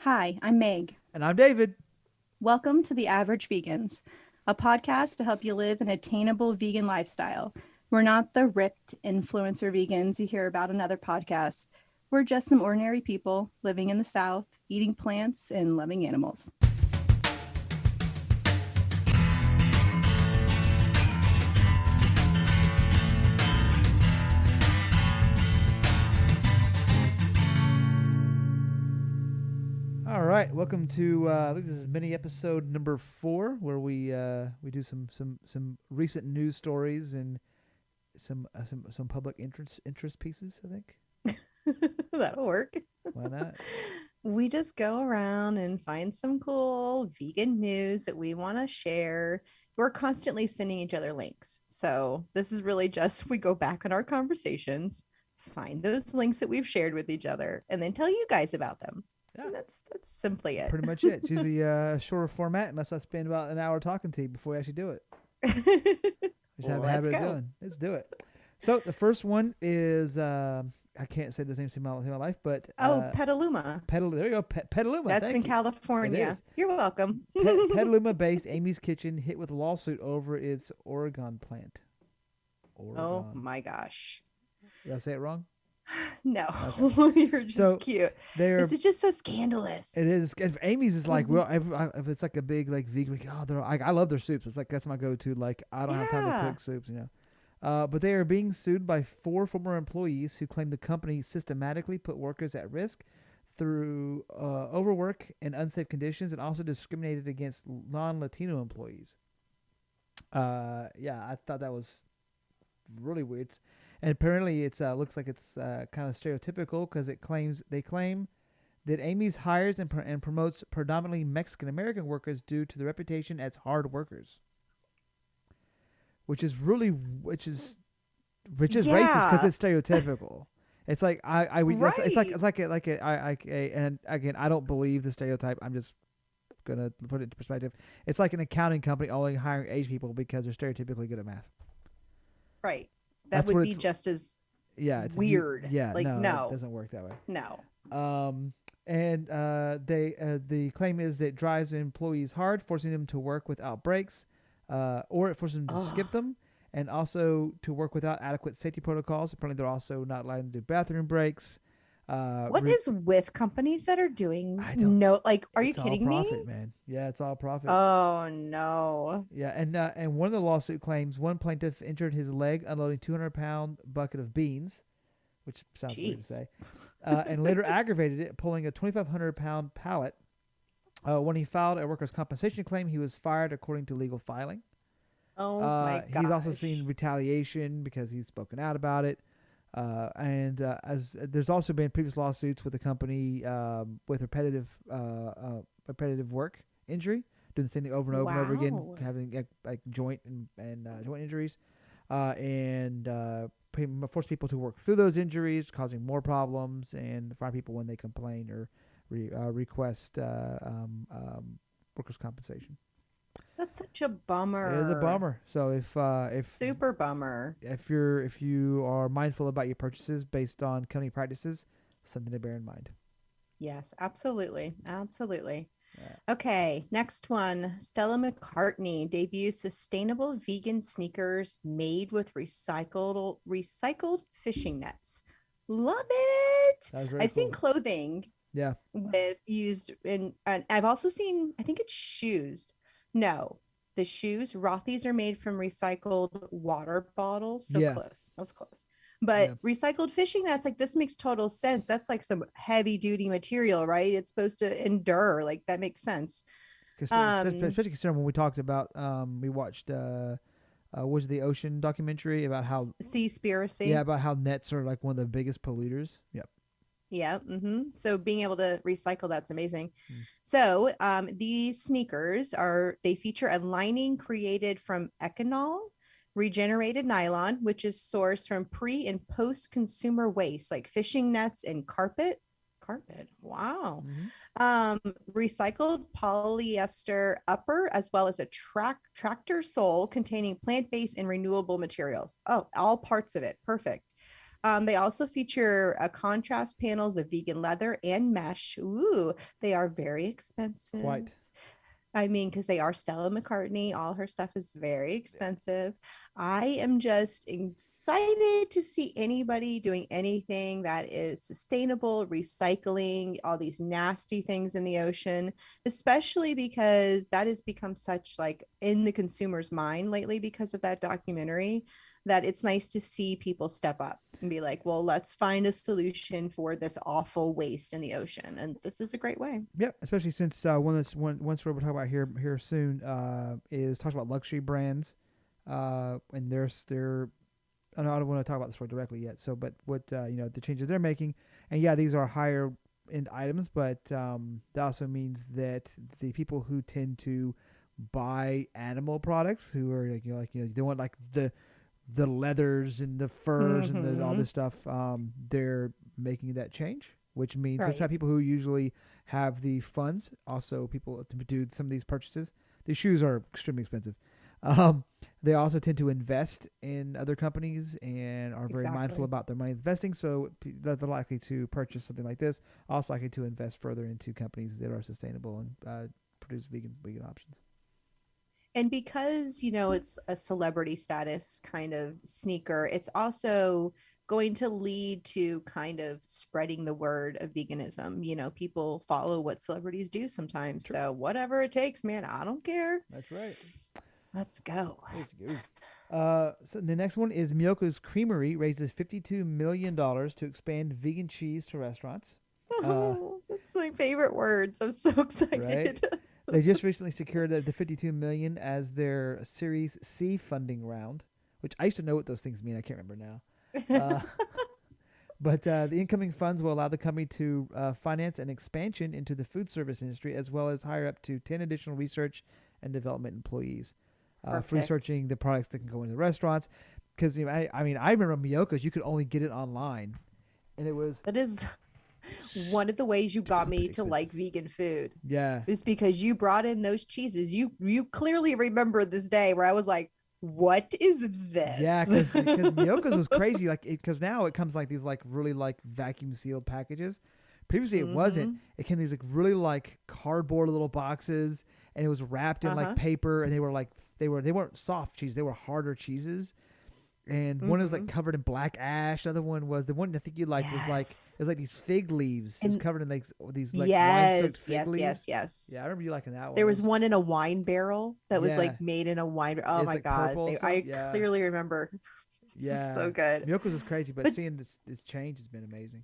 Hi, I'm Meg. And I'm David. Welcome to The Average Vegans, a podcast to help you live an attainable vegan lifestyle. We're not the ripped influencer vegans you hear about in other podcasts. We're just some ordinary people living in the South, eating plants and loving animals. All right, welcome to I think this is mini episode number 4, where we do some recent news stories and some public interest pieces. I think That'll work. why not? We just go around and find some cool vegan news that we want to share. We're constantly sending each other links. So this is really just we go back in our conversations, find those links that we've shared with each other, and then tell you guys about them. Yeah, And that's simply it. pretty much it. It's usually a shorter format, unless I spend about an hour talking to you before we actually do it. Just have a Let's habit of go. doing. Let's do it. So the first one is I can't say the name in my life, but Petaluma. There you go, Petaluma. That's Thank in you. California. It is. You're welcome. Petaluma-based Amy's Kitchen hit with a lawsuit over its Oregon plant. Oregon. Oh my gosh. Did I say it wrong? No, Okay. you're just So cute. they're. This is just so scandalous. It is. If Amy's is like, well, if it's like a big like vegan, like, oh, I love their soups. It's like that's my go-to. Like I don't have time to cook soups, you know. But they are being sued by 4 former employees who claim the company systematically put workers at risk through overwork and unsafe conditions, and also discriminated against non-Latino employees. Yeah, I thought that was really weird. And apparently, it's looks like it's kind of stereotypical because they claim that Amy's hires and promotes predominantly Mexican American workers due to the reputation as hard workers, which is racist because it's stereotypical. It's like Right. and again, I don't believe the stereotype. I'm just gonna put it into perspective. It's like an accounting company only hiring Asian people because they're stereotypically good at math. Right. That That's would what be it's. just as Yeah, it's weird. Yeah, Like, no, no. it doesn't work that way. No. And the claim is that it drives employees hard, forcing them to work without breaks, or it forces them to skip Ugh. them, and also to work without adequate safety protocols. Apparently, they're also not allowed to do bathroom breaks. What is with companies that are doing I don't. are you It's all kidding profit, me? man. Yeah, it's all profit. Oh no. Yeah, and one of the lawsuit claims one plaintiff injured his leg unloading 200-pound bucket of beans, which sounds weird to Jeez. say, and later aggravated it, pulling a 2,500-pound pallet. When he filed a workers' compensation claim, he was fired according to legal filing. Oh my He's also gosh. seen retaliation because he's spoken out about it. And as there's also been previous lawsuits with the company with repetitive work injury, doing the same thing over and over and over again, Wow. having like joint and joint injuries, and force people to work through those injuries, causing more problems, and fire people when they complain or request workers' compensation. That's such a bummer. It is a bummer. So if Super bummer. if you are mindful about your purchases based on company practices, something to bear in mind. Yes, absolutely. Absolutely. Yeah. Okay, next one. Stella McCartney debuts sustainable vegan sneakers made with recycled fishing nets. Love it. That was very I've seen cool. clothing Yeah. with used in, and I've also seen, I think it's shoes. No, the shoes, Rothy's are made from recycled water bottles. So Yeah. close. That was close. Yeah. But recycled fishing nets, like this makes total sense. That's like some heavy duty material, right? It's supposed to endure. Like that makes sense. Especially considering when we talked about we watched was the ocean documentary about how Seaspiracy. about how nets are like one of the biggest polluters. Yep. Yeah. So being able to recycle, that's amazing. Mm. So these sneakers they feature a lining created from ethanol, regenerated nylon, which is sourced from pre and post consumer waste like fishing nets and carpet. Wow. Recycled polyester upper, as well as a tractor sole containing plant-based and renewable materials. Oh, all parts of it. Perfect. They also feature contrast panels of vegan leather and mesh. Ooh, they are very expensive. Quite. I mean, because they are Stella McCartney, all her stuff is very Yeah. expensive. I am just excited to see anybody doing anything that is sustainable, recycling all these nasty things in the ocean, especially because that has become such like in the consumer's mind lately because of that documentary, that it's nice to see people step up and be like, well, let's find a solution for this awful waste in the ocean. And this is a great way. Yep, especially since one story we'll talk about here soon is talks about luxury brands, and their I don't want to talk about the story directly yet. So, but what the changes they're making, and yeah, these are higher end items, but that also means that the people who tend to buy animal products, who are they want like the leathers and the furs and all Mm-hmm. this stuff, they're making that change, which means let's Right. have people who usually have the funds, also people to do some of these purchases. These shoes are extremely expensive. Um, they also tend to invest in other companies and are very mindful Exactly. about their money investing. So they're likely to purchase something like this. Also likely to invest further into companies that are sustainable and produce vegan options. And because, it's a celebrity status kind of sneaker, it's also going to lead to kind of spreading the word of veganism. People follow what celebrities do sometimes. True. So whatever it takes, man, I don't care. That's right. Let's go. Let's go. So the next one is Miyoko's Creamery raises $52 million to expand vegan cheese to restaurants. Uh, Oh, that's my favorite words. I'm so right. excited. They just recently secured the 52 million as their Series C funding round, which I used to know what those things mean. I can't remember now. Uh, but the incoming funds will allow the company to finance an expansion into the food service industry, as well as hire up to 10 additional research and development employees for Perfect. researching the products that can go into restaurants. Because I mean, I remember Miyoko's. You could only get it online, and it was That is one of the ways you got stupid me to expensive. like vegan food Yeah, is because you brought in those cheeses. You clearly remember this day where I was like, "What is yeah, this?" because Miyoko's was crazy. Like, because now it comes like these like really like vacuum sealed packages. Previously, it wasn't. Mm-hmm. It came in these like really like cardboard little boxes, and it was wrapped in like Uh-huh. paper, and they weren't soft cheese. They were harder cheeses. And one was like Mm-hmm. covered in black ash. Another one was the one I think you liked was like Yes. it was like these fig leaves. It was And covered in like these like wine soaked yes, fig yes, yes, leaves. yes. Yeah, I remember you liking that one. There It was was one in a wine barrel that was yeah, like made in a wine. Oh it's my like God. purple and They, stuff. I Yeah, clearly remember. This is yeah. so good. Miyoko's was crazy, but But seeing this change has been amazing.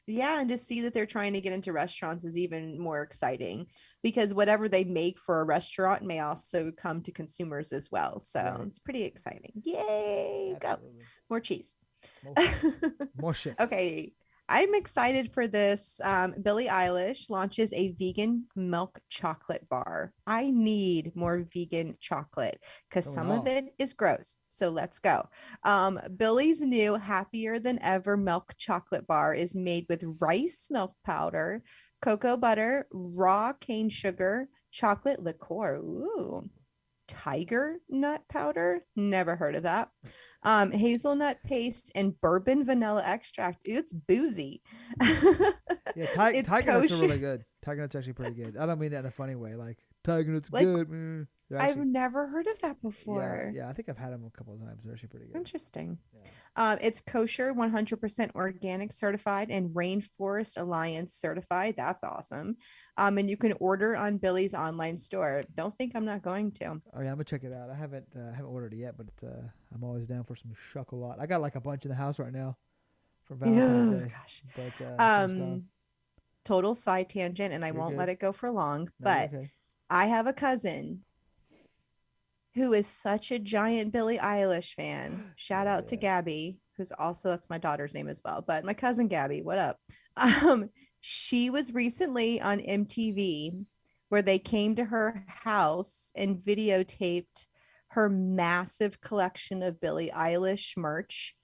yeah, and to see that they're trying to get into restaurants is even more exciting because whatever they make for a restaurant may also come to consumers as well. So Right. it's pretty exciting. Yay, go. Absolutely. More cheese. More cheese. More shits. Okay. I'm excited for this. Billie Eilish launches a vegan milk chocolate bar. I need more vegan chocolate because Don't we some of all? it is gross. So let's go. Billie's new Happier Than Ever milk chocolate bar is made with rice milk powder, cocoa butter, raw cane sugar, chocolate liqueur. Ooh, tiger nut powder. Never heard of that. Hazelnut paste and bourbon vanilla extract. Ooh, it's boozy. Yeah, It's tiger nuts are kosher. really good. Tiger nuts are actually pretty good. I don't mean that in a funny way. Like tiger nuts are Like, good. Mm. They're I've actually never heard of that yeah, before. yeah. I think I've had them a couple of times. They're actually pretty good. Interesting. Yeah. It's kosher, 100% organic certified, and Rainforest Alliance certified. That's awesome. And you can order on Billy's online store. Don't think I'm not going to. Oh yeah, I'm gonna check it out. I haven't ordered it yet, but I'm always down for some chocolate. I got like a bunch in the house right now for Valentine's Oh, Day, gosh. but it's almost gone. Um, Total side tangent, and I You're won't let good. it go for long, No, you're but okay. I have a cousin who is such a giant Billie Eilish fan. Shout Oh out to yeah. Gabby, who's also that's my daughter's name as well. But my cousin Gabby, what up? Um, she was recently on MTV where they came to her house and videotaped her massive collection of Billie Eilish merch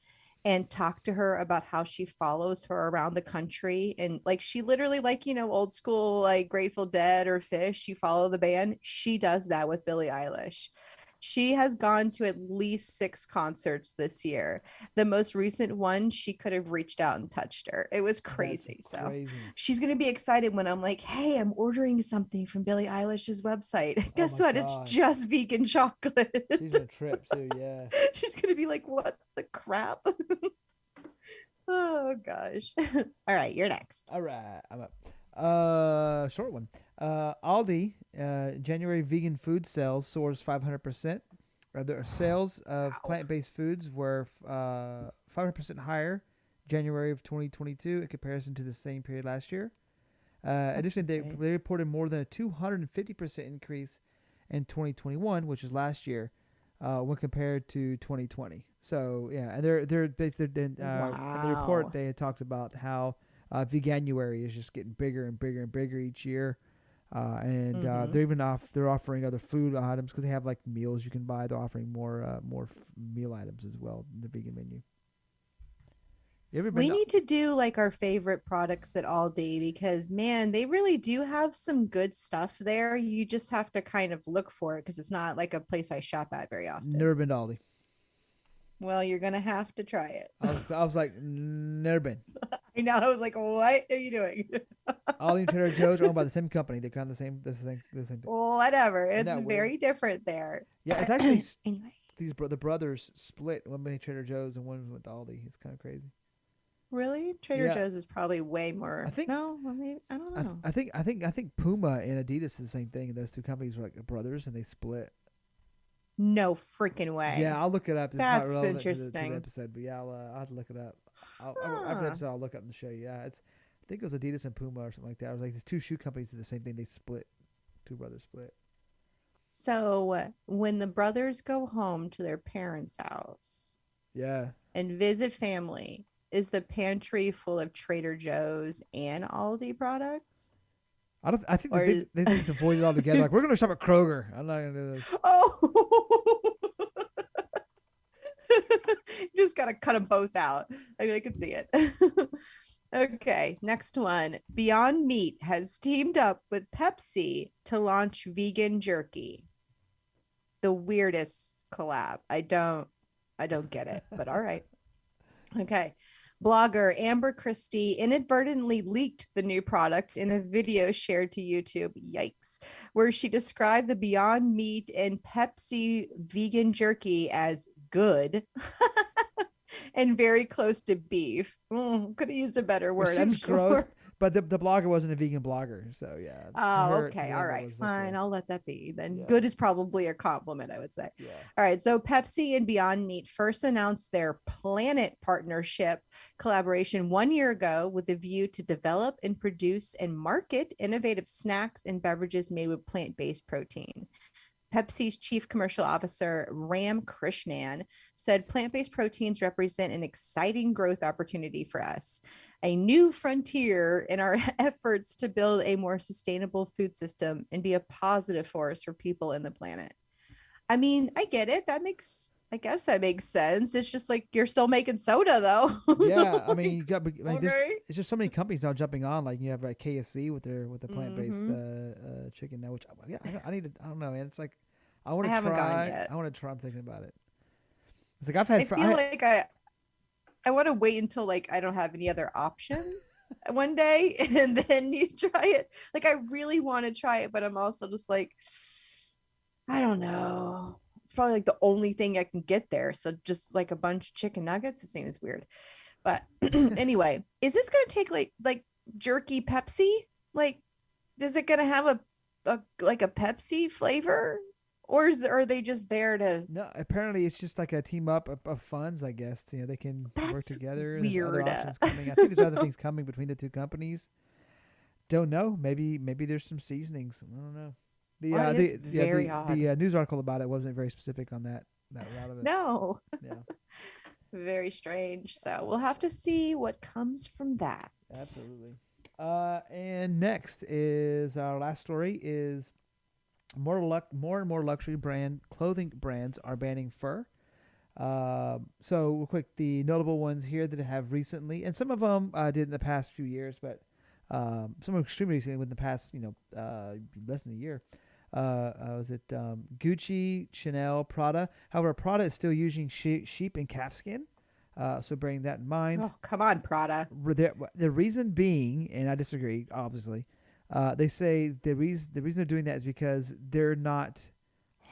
and talked to her about how she follows her around the country and like she literally like old school like Grateful Dead or Fish, you follow the band, she does that with Billie Eilish. She has gone to at least 6 concerts this year. The most recent one, she could have reached out and touched her. It was That's crazy. So crazy. she's going to be excited when I'm like, hey, I'm ordering something from Billie Eilish's website. Oh Guess my what? It's god. just vegan chocolate. She's on a trip too, yeah. She's going to be like, what the crap? Oh, gosh. All right, you're next. All right, I'm up. Short one. Aldi, January vegan food sales soars 500%. Their sales of Wow. plant-based foods were 500% higher January of 2022 in comparison to the same period last year. That's Additionally, insane. they reported more than a 250% increase in 2021, which is last year, when compared to 2020. So yeah, and in the report Wow. they had talked about how Veganuary is just getting bigger and bigger and bigger each year. And Mm-hmm. they're offering other food items because they have like meals you can buy. They're offering more meal items as well in the vegan menu. You ever been We to need to do like our favorite products at Aldi because man, they really do have some good stuff there. You just have to kind of look for it because it's not like a place I shop at very often. never been to Aldi? Well, you're gonna have to try it. I was like never been. I know. I was like, what are you doing? Aldi and Trader Joe's are owned by the same company. They're kind of the same thing. Whatever. Isn't It's that weird? very different there. Yeah, it's actually Anyway, the brothers split. One went to Trader Joe's and one went to Aldi. It's kind of crazy. really, Trader Yeah, Joe's is probably way I more. think No, well, maybe I don't know. I think Puma and Adidas is the same thing. Those two companies were like brothers and they split. No freaking Yeah, way. I'll look it up. It's not That's relevant to the interesting. episode, but yeah, I'll have to look it up. After the Huh. episode, I'll look up and show you. Yeah, it's I think it was Adidas and Puma or something like that. I was like, these two shoe companies did the same thing. They split. Two brothers split. So when the brothers go home to their parents' house Yeah, and visit family, is the pantry full of Trader Joe's and Aldi products? I don't. I think Or is... they think to avoid it altogether. Like we're gonna shop at Kroger. I'm not gonna do this. oh, you just gotta cut them both out. I mean, I could see it. Okay, next one. Beyond Meat has teamed up with Pepsi to launch vegan jerky. The weirdest collab. I don't get it, but all right. Okay. Blogger Amber Christie inadvertently leaked the new product in a video shared to YouTube. Yikes. Where she described the Beyond Meat and Pepsi vegan jerky as good and very close to beef. Could have used a better It word, I'm seems gross, sure. but the blogger wasn't a vegan blogger, so yeah, Oh, to okay. All them it right. was like Fine. a I'll let that be. Then yeah, good is probably a compliment, I would say. yeah. All right. So Pepsi and Beyond Meat first announced their Planet partnership collaboration 1 year ago with the view to develop and produce and market innovative snacks and beverages made with plant based protein. Pepsi's chief commercial officer, Ram Krishnan, said plant based proteins represent an exciting growth opportunity for us, a new frontier in our efforts to build a more sustainable food system and be a positive force for people and the planet. I mean, I get it. I guess that makes sense. It's just like you're still making soda though. Yeah, I So, mean, like, you got. I mean, this. okay. It's just so many companies now jumping on. Like you have like KFC with the plant based Mm-hmm. chicken now. Which yeah, I need to. I don't know, man. It's like I I want to haven't gone try. yet. I want to try. I'm thinking about it. It's like I've had. I feel like I want to wait until like I don't have any other options one day and then you try it. Like I really want to try it, but I'm also just like, I don't know. It's probably like the only thing I can get there. So just like a bunch of chicken nuggets, it seems weird. But anyway, is this gonna take like jerky Pepsi? Like, is it gonna have a like a Pepsi flavor? Or are they just there to no. Apparently, it's just like a team up of funds. I guess they can work that's together. There's other weird. options coming. I think there's other things coming between the two companies. Don't know. Maybe there's some seasonings. I don't know. Why is very odd. The news article about it wasn't very specific on that route of it. No. Yeah, Very strange. So we'll have to see what comes from that. absolutely. And next is our last story is more and more luxury brand clothing brands are banning fur. So real quick, the notable ones here that have recently, and some of them did in the past few years, but some are extremely recently within the past less than a year. Was it Gucci, Chanel, Prada? However, Prada is still using sheep and calfskin. So bearing that in mind, Oh, come on, Prada. the reason being, and I disagree, obviously, they say the reason they're doing that is because they're not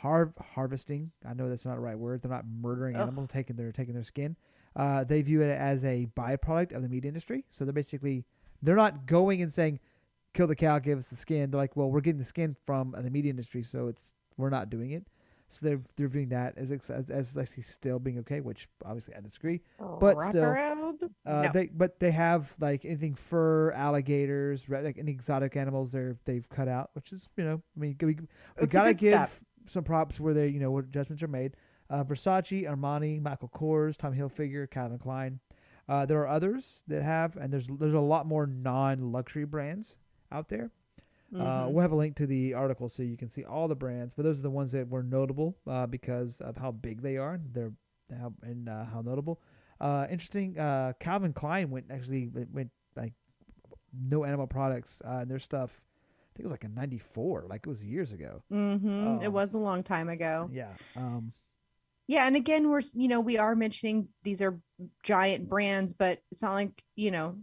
harvesting. I know that's not the right word. They're not murdering Ugh. animals, taking their skin. They view it as a byproduct of the meat industry. So they're not going and saying, kill the cow, give us the skin. They're like, well, we're getting the skin from the meat industry, so we're not doing it. So they're viewing that as actually still being okay, which obviously I disagree, but still, Wraparound? No. they have like anything fur, alligators, like any exotic animals they've cut out, which is I mean we It's a gotta good step. give some props where they where adjustments are made. Versace, Armani, Michael Kors, Tommy Hilfiger, Calvin Klein. There are others that have, and there's a lot more non-luxury brands out there. Mm-hmm. We'll have a link to the article so you can see all the brands, but those are the ones that were notable because of how big they are. How notable. Interesting. Calvin Klein went like no animal products in their stuff. I think it was like in '94, like it was years ago. Mm-hmm. It Um, was a long time ago. yeah. Yeah, and again, we are mentioning these are giant brands, but it's not like,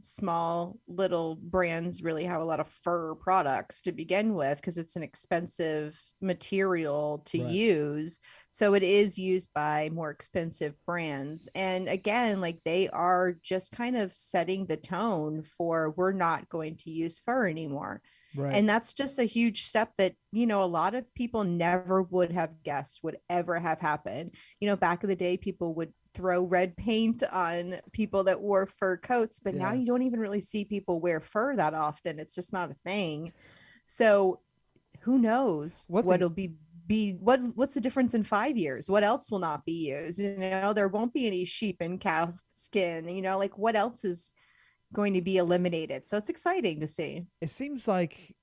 small little brands really have a lot of fur products to begin with because it's an expensive material to Right. use. So it is used by more expensive brands. And again, like they are just kind of setting the tone for we're not going to use fur anymore. Right. And that's just a huge step that, a lot of people never would have guessed would ever have happened. Back in the day, people would throw red paint on people that wore fur coats, but now Yeah. you don't even really see people wear fur that often. It's just not a thing. So who knows One thing. what'll what's the difference in 5 years? What else will not be used? There won't be any sheep and cow skin, like what else is going to be eliminated? So it's exciting to see. It seems like,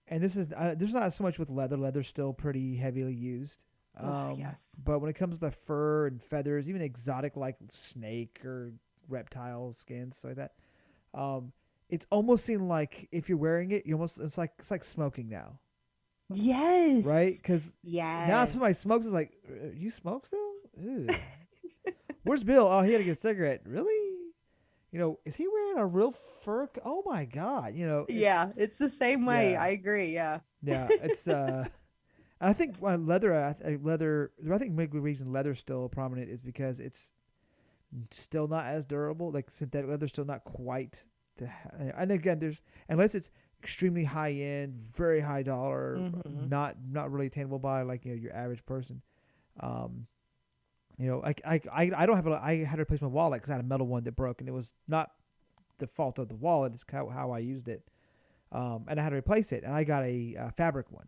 and this is there's not so much with leather. Leather's still pretty heavily used. Oh, yes. But when it comes to fur and feathers, even exotic like snake or reptile skins, so like that, it's almost seemed like if you're wearing it, it's like smoking now, right? Yes. Because now if somebody Yes. smokes, it's like, you smoke still? Ew. Where's Bill? Oh, he had to get a cigarette. Really? Is he wearing a real fur? Oh my God! Yeah, it's the same way. Yeah, I agree. Yeah. yeah. I think leather. I think maybe the reason leather's still prominent is because it's still not as durable. Like synthetic leather's still not quite. And again, unless it's extremely high end, very high dollar, Mm-hmm. not really attainable by like your average person. Um, I don't have I had to replace my wallet because I had a metal one that broke, and it was not the fault of the wallet. It's how I used it, and I had to replace it, and I got a fabric one.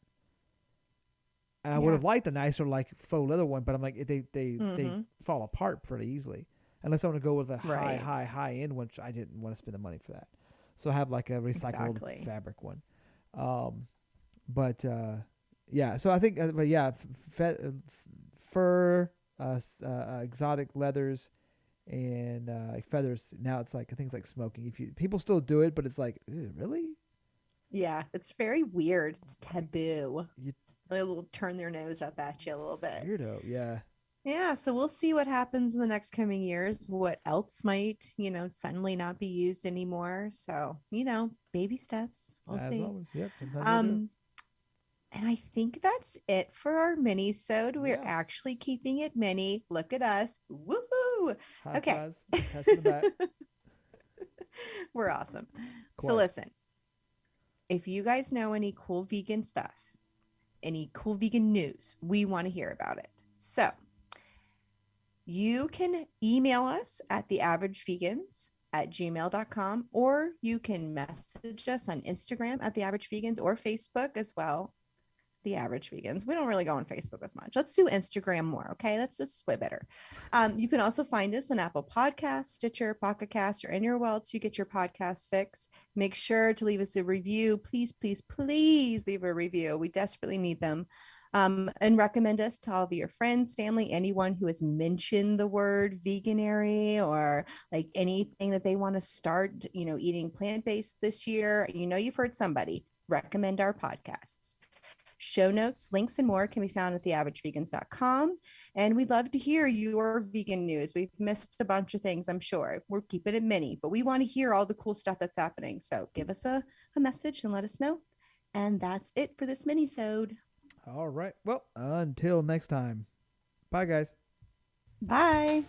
And I would Yeah. have liked a nicer like faux leather one, but I'm like they Mm-hmm. fall apart pretty easily unless I want to go with a Right. high end, which I didn't want to spend the money for that. So I have like a recycled Exactly. fabric one. Um, but yeah, so I think, but yeah, fur, exotic leathers, and like feathers. Now it's like things like smoking. If you people still do it, but it's like, ew, really? Yeah, it's very weird. It's taboo. You They'll turn their nose up at you a little bit. weirdo? Yeah, Yeah, so we'll see what happens in the next coming years. What else might, suddenly not be used anymore. So, baby steps. We'll as see. always. Yep, sometimes they do. Um, and I think that's it for our mini-sode. We're Yeah, actually keeping it mini. Look at us. Woohoo! high Okay. fives, pats in the back. We're awesome. So Quite. listen, if you guys know any cool vegan stuff, any cool vegan news, we want to hear about it. So you can email us at theaveragevegans@gmail.com, or you can message us on Instagram at the average vegans, or Facebook as well, the average vegans. We don't really go on Facebook as much. Let's do Instagram more. Okay. That's just way better. You can also find us on Apple Podcasts, Stitcher, Pocket Cast, or anywhere else you get your podcast fix. Make sure to leave us a review. Please, please, please leave a review. We desperately need them. And recommend us to all of your friends, family, anyone who has mentioned the word veganary or like anything that they want to start, eating plant-based this year. You've heard somebody recommend our podcasts. Show notes, links, and more can be found at theaveragevegans.com. And we'd love to hear your vegan news. We've missed a bunch of things, I'm sure. We're keeping it mini, but we want to hear all the cool stuff that's happening. So give us a message and let us know. And that's it for this mini-sode. All right. Well, until next time. Bye, guys. Bye.